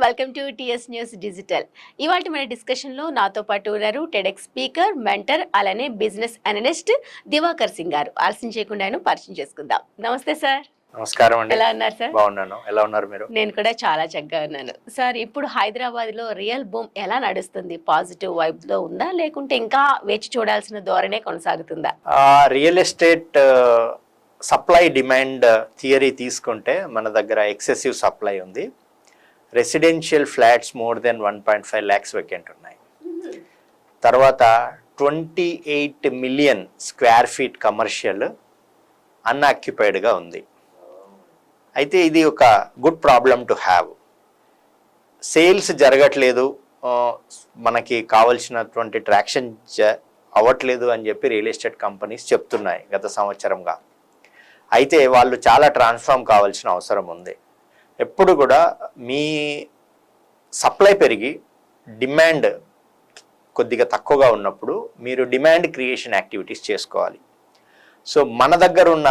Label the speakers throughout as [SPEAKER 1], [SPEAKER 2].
[SPEAKER 1] Welcome to TS news digital. ఇవాళ మన డిస్కషన్లో నాతో పాటు ఉన్నారు టెడెక్స్ స్పీకర్, మెంటర్, అలానే బిజినెస్ అనలిస్ట్ దివాకర్ సింగ్ గారు. ఆలస్యం చేయకుండా పరిచయం చేసుకుందాం. నమస్తే సార్.
[SPEAKER 2] నమస్కారం అండి.
[SPEAKER 1] ఎలా ఉన్నారు సార్?
[SPEAKER 2] బాగున్నాను. ఎలా ఉన్నారు మీరు?
[SPEAKER 1] నేను కూడా చాలా చక్కగా ఉన్నాను సార్. ఇప్పుడు హైదరాబాద్ లో రియల్ బూమ్ ఎలా నడుస్తుంది? పాజిటివ్ వైబ్ లో ఉందా, లేకుంటే ఇంకా వేచి చూడాల్సిన ధోరణే కొనసాగుతుందా?
[SPEAKER 2] Real estate supply demand theory తీసుకుంటే మన దగ్గర ఎక్సెసివ్ సప్లై ఉంది. Residential flats more than 1.5 lakhs vacant ఉన్నాయి. తర్వాత 28 million square feet కమర్షియల్ అన్ఆక్యుపైడ్గా ఉంది. అయితే ఇది ఒక good problem to have. Sales జరగట్లేదు, మనకి కావలసినటువంటి ట్రాక్షన్ అవ్వట్లేదు అని చెప్పి రియల్ ఎస్టేట్ కంపెనీస్ చెప్తున్నాయి గత సంవత్సరంగా. అయితే వాళ్ళు చాలా ట్రాన్స్ఫార్మ్ కావాల్సిన అవసరం ఉంది. ఎప్పుడు కూడా మీ సప్లై పెరిగి డిమాండ్ కొద్దిగా తక్కువగా ఉన్నప్పుడు మీరు డిమాండ్ క్రియేషన్ యాక్టివిటీస్ చేసుకోవాలి. సో మన దగ్గర ఉన్న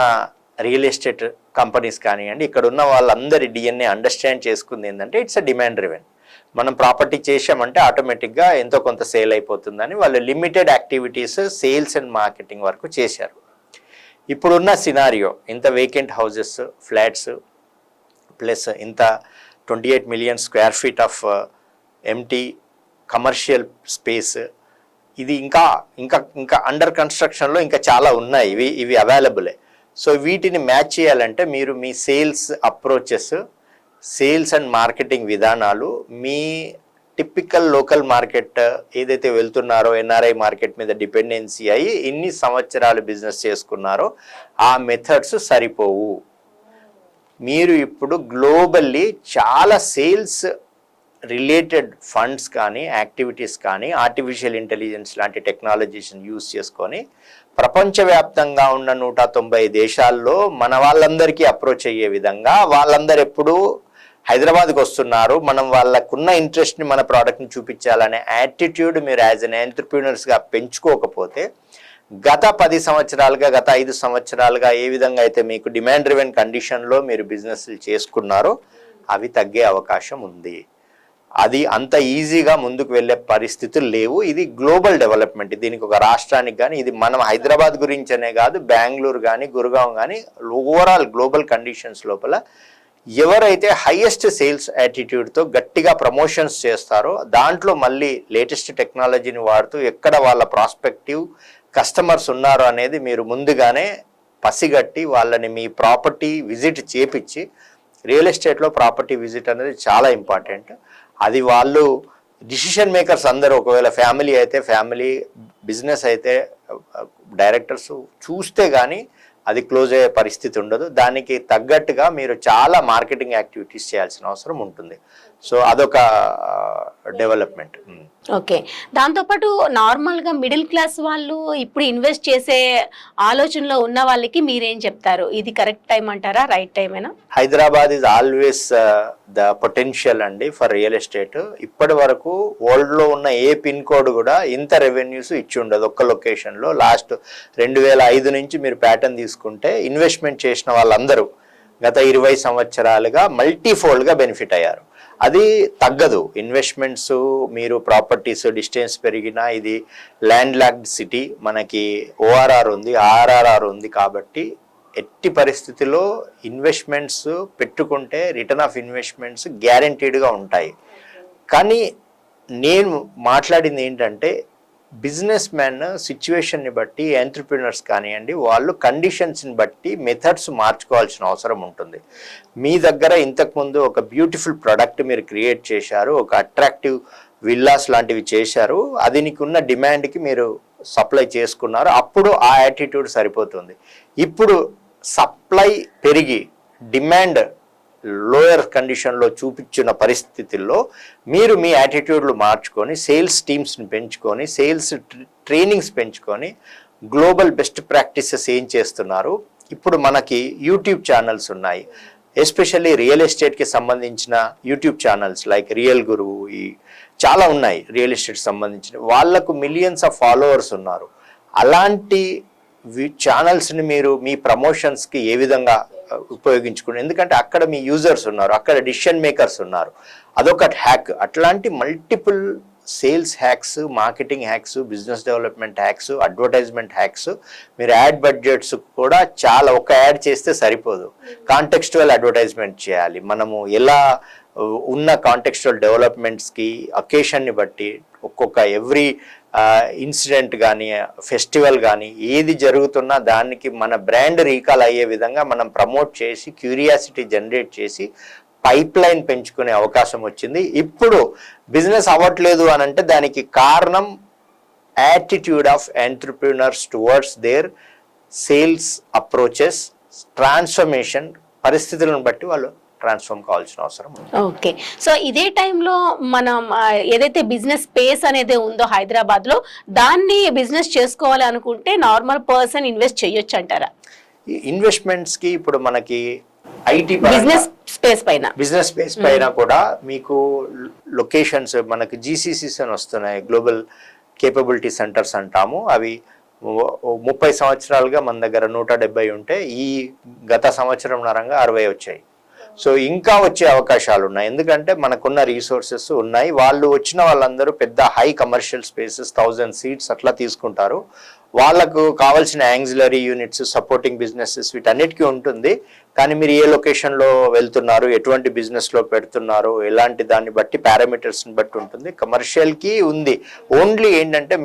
[SPEAKER 2] రియల్ ఎస్టేట్ కంపెనీస్ కానివ్వండి, ఇక్కడ ఉన్న వాళ్ళందరి డిఎన్ఏ అండర్స్టాండ్ చేసుకుంది ఏంటంటే ఇట్స్ అ డిమాండ్ డ్రివెన్. మనం ప్రాపర్టీ చేసామంటే ఆటోమేటిక్గా ఎంతో కొంత సేల్ అయిపోతుందని వాళ్ళు limited activities sales and marketing వరకు చేశారు. ఇప్పుడున్న సినారియో ఇంత వేకెంట్ హౌసెస్, ఫ్లాట్స్ ప్లస్ ఇంత 28 million square feet of empty commercial space, ఇది ఇంకా ఇంకా ఇంకా అండర్ కన్స్ట్రక్షన్లో ఇంకా చాలా ఉన్నాయి. ఇవి అవైలబులే. సో వీటిని మ్యాచ్ చేయాలంటే మీరు మీ sales approaches, sales and marketing విధానాలు మీ టిపికల్ లోకల్ మార్కెట్ ఏదైతే వెళ్తున్నారో ఎన్ఆర్ఐ మార్కెట్ మీద డిపెండెన్సీ అయ్యి ఇన్ని సంవత్సరాలు బిజినెస్ చేసుకున్నారో ఆ మెథడ్స్ సరిపోవు. మీరు ఇప్పుడు గ్లోబల్లీ చాలా సేల్స్ రిలేటెడ్ ఫండ్స్ కానీ యాక్టివిటీస్ కానీ ఆర్టిఫిషియల్ ఇంటెలిజెన్స్ లాంటి టెక్నాలజీస్ని యూజ్ చేసుకొని ప్రపంచవ్యాప్తంగా ఉన్న 190 దేశాల్లో మన వాళ్ళందరికీ అప్రోచ్ అయ్యే విధంగా వాళ్ళందరూ ఎప్పుడు హైదరాబాద్కి వస్తున్నారు, మనం వాళ్ళకున్న ఇంట్రెస్ట్ని మన ప్రోడక్ట్ని చూపించాలనే యాటిట్యూడ్ మీరు యాజ్ అన్ ఎంటర్‌ప్రెన్యూర్స్గా పెంచుకోకపోతే గత 10 సంవత్సరాలుగా గత 5 సంవత్సరాలుగా ఏ విధంగా అయితే మీకు డిమాండ్ డ్రివెన్ కండిషన్లో మీరు బిజినెస్లు చేసుకున్నారో అవి తగ్గే అవకాశం ఉంది. అది అంత ఈజీగా ముందుకు వెళ్ళే పరిస్థితులు లేవు. ఇది గ్లోబల్ డెవలప్మెంట్. దీనికి ఒక రాష్ట్రానికి కానీ, ఇది మనం హైదరాబాద్ గురించనే కాదు, బెంగళూరు కానీ గురుగాం కానీ ఓవరాల్ గ్లోబల్ కండిషన్స్ లోపల ఎవరైతే హైయెస్ట్ సేల్స్ యాటిట్యూడ్తో గట్టిగా ప్రమోషన్స్ చేస్తారో దాంట్లో మళ్ళీ లేటెస్ట్ టెక్నాలజీని వాడుతూ ఎక్కడ వాళ్ళ ప్రాస్పెక్టివ్ కస్టమర్స్ ఉన్నారో అనేది మీరు ముందుగానే పసిగట్టి వాళ్ళని మీ ప్రాపర్టీ విజిట్ చేపించి, రియల్ ఎస్టేట్లో ప్రాపర్టీ విజిట్ అనేది చాలా ఇంపార్టెంట్. అది వాళ్ళు డిసిషన్ మేకర్స్ అందరూ, ఒకవేళ ఫ్యామిలీ అయితే ఫ్యామిలీ, బిజినెస్ అయితే డైరెక్టర్స్ చూస్తే కానీ అది క్లోజ్ అయ్యే పరిస్థితి ఉండదు. దానికి తగ్గట్టుగా మీరు చాలా మార్కెటింగ్ యాక్టివిటీస్ చేయాల్సిన అవసరం ఉంటుంది. సో అదొక డెవలప్మెంట్.
[SPEAKER 1] ఓకే. దాంతోపాటు నార్మల్గా మిడిల్ క్లాస్ వాళ్ళు ఇప్పుడు ఇన్వెస్ట్ చేసే ఆలోచనలో ఉన్న వాళ్ళకి మీరేం చెప్తారు? ఇది కరెక్ట్ టైం అంటారా, రైట్ టైమేనా?
[SPEAKER 2] Hyderabad is always the potential అండి ఫర్ రియల్ ఎస్టేట్. ఇప్పటి వరకు వరల్డ్లో ఉన్న ఏ పిన్ కోడ్ కూడా ఇంత రెవెన్యూస్ ఇచ్చి ఉండదు ఒక్క లొకేషన్లో. లాస్ట్ 2005 నుంచి మీరు ప్యాటర్న్ తీసుకుంటే ఇన్వెస్ట్మెంట్ చేసిన వాళ్ళందరూ గత 20 సంవత్సరాలుగా మల్టీఫోల్డ్గా బెనిఫిట్ అయ్యారు. అది తగ్గదు. ఇన్వెస్ట్మెంట్స్, మీరు ప్రాపర్టీస్ డిస్టెన్స్ పెరిగినా, ఇది ల్యాండ్ లాక్డ్ సిటీ, మనకి ఓఆర్ఆర్ ఉంది, ఆర్ఆర్ఆర్ ఉంది. కాబట్టి ఎట్టి పరిస్థితిలో ఇన్వెస్ట్మెంట్స్ పెట్టుకుంటే రిటర్న్ ఆఫ్ ఇన్వెస్ట్మెంట్స్ గ్యారంటీడ్గా ఉంటాయి. కానీ నేను మాట్లాడింది ఏంటంటే బిజినెస్ మ్యాన్ సిచ్యువేషన్ని బట్టి, ఎంటర్‌ప్రెన్యూర్స్ కానివ్వండి, వాళ్ళు కండిషన్స్ని బట్టి మెథడ్స్ మార్చుకోవాల్సిన అవసరం ఉంటుంది. మీ దగ్గర ఇంతకుముందు ఒక బ్యూటిఫుల్ ప్రోడక్ట్ మీరు క్రియేట్ చేశారు, ఒక అట్రాక్టివ్ విల్లాస్ లాంటివి చేశారు, అది నీకున్న డిమాండ్కి మీరు సప్లై చేసుకున్నారు, అప్పుడు ఆ యాటిట్యూడ్ సరిపోతుంది. ఇప్పుడు సప్లై పెరిగి డిమాండ్ లోయర్ కండిషన్లో చూపించిన పరిస్థితుల్లో మీరు మీ యాటిట్యూడ్లు మార్చుకొని సేల్స్ టీమ్స్ని పెంచుకొని, సేల్స్ ట్రైనింగ్స్ పెంచుకొని, గ్లోబల్ బెస్ట్ ప్రాక్టీసెస్ ఏం చేస్తున్నారు. ఇప్పుడు మనకి యూట్యూబ్ ఛానల్స్ ఉన్నాయి, ఎస్పెషల్లీ రియల్ ఎస్టేట్కి సంబంధించిన యూట్యూబ్ ఛానల్స్ లైక్ రియల్ గురువు, ఈ చాలా ఉన్నాయి రియల్ ఎస్టేట్ సంబంధించిన. వాళ్లకు మిలియన్స్ ఆఫ్ ఫాలోవర్స్ ఉన్నారు. అలాంటి ఛానల్స్ని మీరు మీ ప్రమోషన్స్కి ఏ విధంగా ఉపయోగించుకుని, ఎందుకంటే అక్కడ మీ యూజర్స్ ఉన్నారు, అక్కడ డిసిషన్ మేకర్స్ ఉన్నారు. అదొక హ్యాక్. అట్లాంటి multiple sales hacks, marketing hacks, business development hacks, advertisement hacks, మీరు యాడ్ బడ్జెట్స్ కూడా చాలా, ఒక యాడ్ చేస్తే సరిపోదు, కాంటెక్స్చువల్ అడ్వర్టైజ్మెంట్ చేయాలి. మనము ఎలా ఉన్న కాంటెక్స్చువల్ డెవలప్మెంట్స్కి అకేషన్ని బట్టి ఒక్కొక్క ఎవ్రీ ఇన్సిడెంట్ కానీ ఫెస్టివల్ కానీ ఏది జరుగుతున్నా దానికి మన బ్రాండ్ రీకాల్ అయ్యే విధంగా మనం ప్రమోట్ చేసి క్యూరియాసిటీ జనరేట్ చేసి పైప్ లైన్ పెంచుకునే అవకాశం వచ్చింది. ఇప్పుడు బిజినెస్ అవ్వట్లేదు అని అంటే దానికి కారణం attitude of entrepreneurs towards there sales approaches, transformation. పరిస్థితులను బట్టి వాళ్ళు ట్రాన్స్ఫార్మ్ కావాల్సిన అవసరం ఉంది.
[SPEAKER 1] ఓకే, సో ఇదే టైంలో మనం ఏదైతే బిజినెస్ స్పేస్ అనేది ఉందో హైదరాబాద్ లో, దాన్ని బిజినెస్ చేసుకోవాలి అనుకుంటే నార్మల్ పర్సన్ ఇన్వెస్ట్ చేయొచ్చు అంటారా?
[SPEAKER 2] ఇన్వెస్ట్మెంట్స్ కి ఇప్పుడు మనకి ఐటీ
[SPEAKER 1] బిజినెస్ స్పేస్
[SPEAKER 2] పైన కూడా మీకు లొకేషన్స్, మనకి జీసీసీస్ అని వస్తున్నాయి, గ్లోబల్ కేపబిలిటీ సెంటర్స్ అంటాము. అవి 30 సంవత్సరాలుగా మన దగ్గర 170 ఉంటే ఈ గత సంవత్సరం నరంగా 60 వచ్చాయి. సో ఇంకా వచ్చే అవకాశాలు ఉన్నాయి, ఎందుకంటే మనకున్న రీసోర్సెస్ ఉన్నాయి. వాళ్ళు వచ్చిన వాళ్ళందరూ పెద్ద హై కమర్షియల్ స్పేసెస్ 1000 సీట్స్ అట్లా తీసుకుంటారు. వాళ్ళకు కావాల్సిన యాంగ్జిలరీ యూనిట్స్, సపోర్టింగ్ బిజినెసెస్ వీటన్నిటికీ ఉంటుంది. కానీ మీరు ఏ లొకేషన్లో వెళ్తున్నారు, ఎటువంటి బిజినెస్లో పెడుతున్నారు, ఎలాంటి దాన్ని బట్టి పారామీటర్స్ని బట్టి ఉంటుంది. కమర్షియల్కి ఉంది, ఓన్లీ ఏంటంటే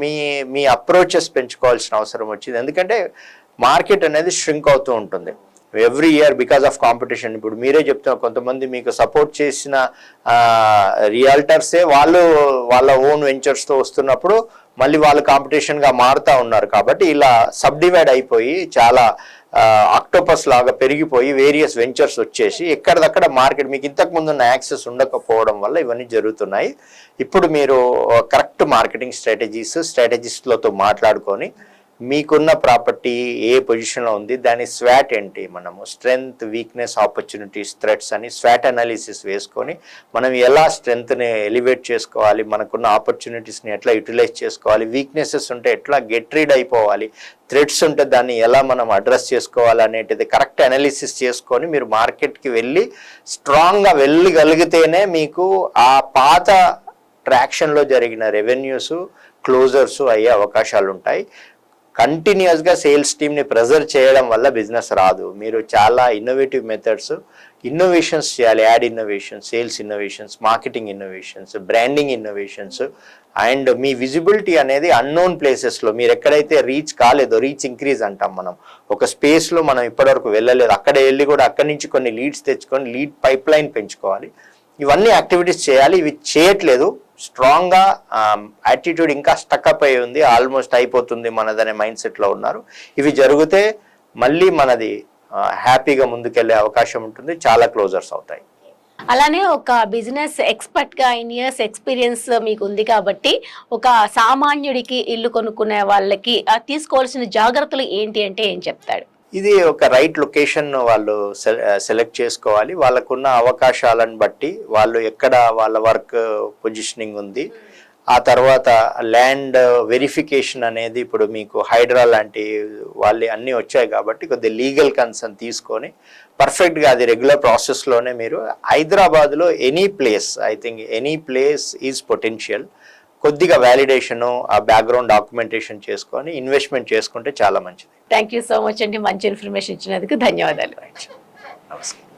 [SPEAKER 2] మీ అప్రోచెస్ పెంచుకోవాల్సిన అవసరం వచ్చింది. ఎందుకంటే మార్కెట్ అనేది ష్రింక్ అవుతూ ఉంటుంది every year because of competition. ఇప్పుడు మీరే చెప్తున్నారు, కొంతమంది మీకు సపోర్ట్ చేసిన రియల్టర్సే వాళ్ళు వాళ్ళ ఓన్ వెంచర్స్తో వస్తున్నప్పుడు మళ్ళీ వాళ్ళు కాంపిటీషన్గా మారుతూ ఉన్నారు. కాబట్టి ఇలా సబ్ డివైడ్ అయిపోయి చాలా ఆక్టోపస్ లాగా పెరిగిపోయి వేరియస్ వెంచర్స్ వచ్చేసి ఎక్కడిదక్కడ మార్కెట్ మీకు ఇంతకుముందు ఉన్న యాక్సెస్ ఉండకపోవడం వల్ల ఇవన్నీ జరుగుతున్నాయి. ఇప్పుడు మీరు కరెక్ట్ మార్కెటింగ్ స్ట్రాటజిస్ట్లతో మాట్లాడుకొని మీకున్న ప్రాపర్టీ ఏ పొజిషన్లో ఉంది, దాని స్వాట్ ఏంటి, మనము స్ట్రెంగ్త్, వీక్నెస్, ఆపర్చునిటీస్, థ్రెట్స్ అని స్వాట్ అనాలిసిస్ వేసుకొని మనం ఎలా స్ట్రెంగ్త్ని ఎలివేట్ చేసుకోవాలి, మనకున్న ఆపర్చునిటీస్ని ఎట్లా యూటిలైజ్ చేసుకోవాలి, వీక్నెసెస్ ఉంటే ఎట్లా గెట్ రీడ్ అయిపోవాలి, థ్రెట్స్ ఉంటే దాన్ని ఎలా మనం అడ్రస్ చేసుకోవాలి అనేటిది కరెక్ట్ అనాలిసిస్ చేసుకొని మీరు మార్కెట్కి వెళ్ళి స్ట్రాంగ్గా వెళ్ళగలిగితేనే మీకు ఆ పాత ట్రాక్షన్లో జరిగిన రెవెన్యూస్ క్లోజర్స్ అయ్యే అవకాశాలు ఉంటాయి. కంటిన్యూస్గా సేల్స్ టీమ్ని ప్రెజర్ చేయడం వల్ల బిజినెస్ రాదు. మీరు చాలా ఇన్నోవేటివ్ మెథడ్స్, ఇన్నోవేషన్స్ చేయాలి. Add innovations, sales innovations, marketing innovations, branding innovations. And me visibility అనేది అన్నోన్ ప్లేసెస్లో మీరు ఎక్కడైతే రీచ్ కాలేదో, రీచ్ ఇంక్రీజ్ అంటాం మనం, ఒక స్పేస్లో మనం ఇప్పటివరకు వెళ్ళలేదు, అక్కడ వెళ్ళి కూడా అక్కడి నుంచి కొన్ని లీడ్స్ తెచ్చుకొని లీడ్ పైప్ లైన్ పెంచుకోవాలి. ఇవన్నీ యాక్టివిటీస్ చేయాలి. ఇవి చేయట్లేదు, స్ట్రాంగ్గా యాటిట్యూడ్ ఇంకా స్టక్అప్ అయి ఉంది, ఆల్మోస్ట్ అయిపోతుంది మనదనే మైండ్ సెట్లో ఉన్నారు. ఇవి జరిగితే మళ్ళీ మనది హ్యాపీగా ముందుకెళ్ళే అవకాశం ఉంటుంది, చాలా క్లోజర్స్ అవుతాయి.
[SPEAKER 1] అలానే ఒక బిజినెస్ ఎక్స్పర్ట్గా ఇన్ ఇయర్స్ ఎక్స్పీరియన్స్ మీకు ఉంది కాబట్టి ఒక సామాన్యుడికి ఇల్లు కొనుక్కునే వాళ్ళకి తీసుకోవాల్సిన జాగ్రత్తలు ఏంటి అంటే ఏం చెప్తాడు?
[SPEAKER 2] ఇది ఒక రైట్ లొకేషన్ వాళ్ళు సెలెక్ట్ చేసుకోవాలి. వాళ్ళకున్న అవకాశాలను బట్టి వాళ్ళు ఎక్కడ వాళ్ళ వర్క్ పొజిషనింగ్ ఉంది, ఆ తర్వాత ల్యాండ్ వెరిఫికేషన్ అనేది ఇప్పుడు మీకు హైడ్రా లాంటి వాళ్ళు అన్నీ వచ్చాయి కాబట్టి కొద్దిగా లీగల్ కన్సర్న్ తీసుకొని పర్ఫెక్ట్గా అది రెగ్యులర్ ప్రాసెస్లోనే మీరు హైదరాబాద్లో ఎనీ ప్లేస్ ఈజ్ పొటెన్షియల్. కొద్దిగా వ్యాలిడేషను, ఆ బ్యాక్గ్రౌండ్ డాక్యుమెంటేషన్ చేసుకొని ఇన్వెస్ట్మెంట్ చేసుకుంటే చాలా మంచిది.
[SPEAKER 1] థ్యాంక్ యూ సో మచ్ అండి, మంచి ఇన్ఫర్మేషన్ ఇచ్చినందుకు ధన్యవాదాలు.
[SPEAKER 2] నమస్కారం.